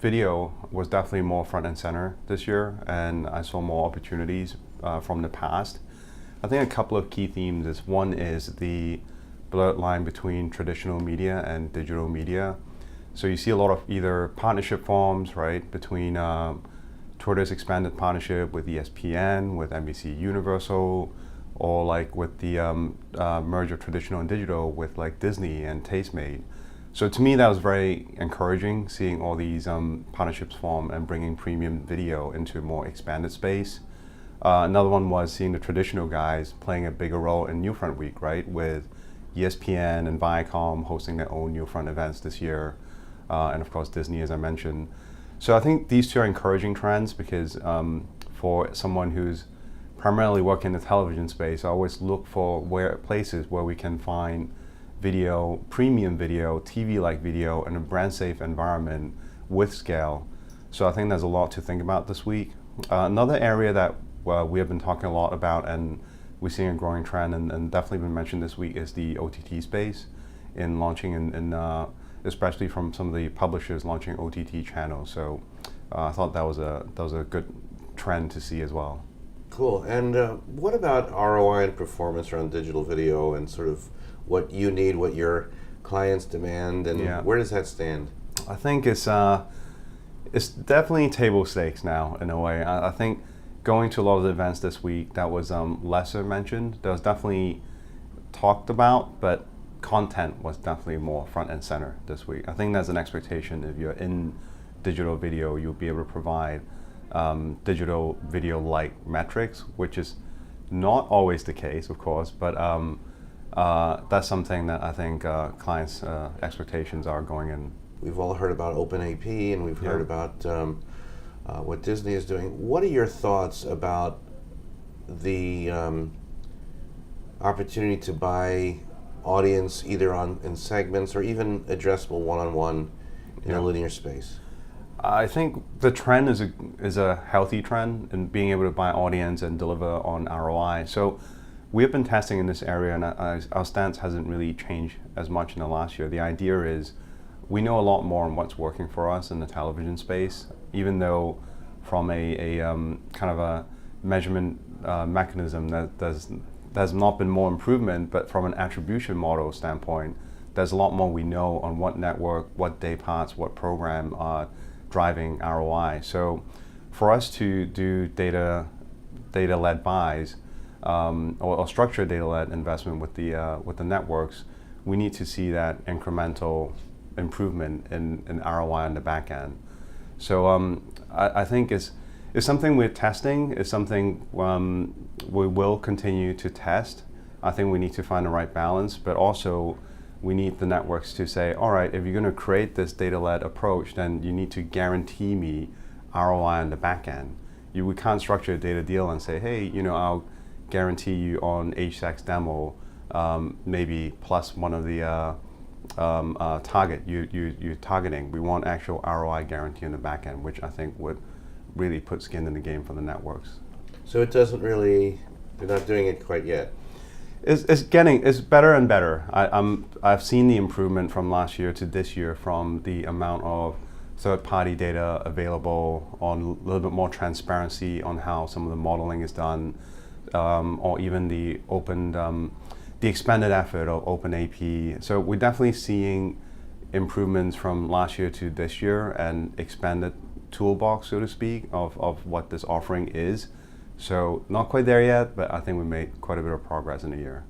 video was definitely more front and center this year, and I saw more opportunities from the past. I think a couple of key themes is one is the blurred line between traditional media and digital media. So you see a lot of either partnership forms, right, between Twitter's expanded partnership with ESPN, with NBC Universal, or like with the merge of traditional and digital with like Disney and Tastemade. So to me, that was very encouraging, seeing all these partnerships form and bringing premium video into a more expanded space. Another one was seeing the traditional guys playing a bigger role in NewFront Week, right, with ESPN and Viacom hosting their own NewFront events this year, and of course Disney, as I mentioned. So I think these two are encouraging trends because for someone who's primarily working in the television space, I always look for places where we can find video, premium video, TV-like video in a brand-safe environment with scale. So I think there's a lot to think about this week. Another area that we have been talking a lot about and we're seeing a growing trend and definitely been mentioned this week is the OTT space in launching especially from some of the publishers launching OTT channels. So I thought that was a good trend to see as well. Cool. And what about ROI and performance around digital video and sort of what you need, what your clients demand, and where does that stand? I think it's definitely table stakes now in a way. I think going to a lot of the events this week that was lesser mentioned, that was definitely talked about, but content was definitely more front and center this week. I think there's an expectation if you're in digital video, you'll be able to provide digital video-like metrics, which is not always the case, of course, but that's something that I think clients' expectations are going in. We've all heard about OpenAP and we've heard about what Disney is doing. What are your thoughts about the opportunity to buy audience either in segments or even addressable one-on-one in a linear space? I think the trend is a healthy trend in being able to buy audience and deliver on ROI. So we have been testing in this area, and our stance hasn't really changed as much in the last year. The idea is we know a lot more on what's working for us in the television space, even though from a kind of a measurement mechanism that there's not been more improvement, but from an attribution model standpoint, there's a lot more we know on what network, what day parts, what program are driving ROI. So for us to do data-led buys or structured data-led investment with the networks, we need to see that incremental improvement in ROI on the back end. So I think it's something we're testing. It's something we will continue to test. I think we need to find the right balance, but also we need the networks to say, all right, if you're going to create this data-led approach, then you need to guarantee me ROI on the back end. We can't structure a data deal and say, hey, I'll guarantee you on HSEX demo, maybe plus one of the target you're targeting. We want actual ROI guarantee on the back end, which I think would really put skin in the game for the networks. So it doesn't really, they're not doing it quite yet. It's better and better. I've seen the improvement from last year to this year from the amount of third-party data available, on a little bit more transparency on how some of the modeling is done, or even the expanded effort of OpenAP. So we're definitely seeing improvements from last year to this year and expanded toolbox, so to speak, of what this offering is. So not quite there yet, but I think we made quite a bit of progress in a year.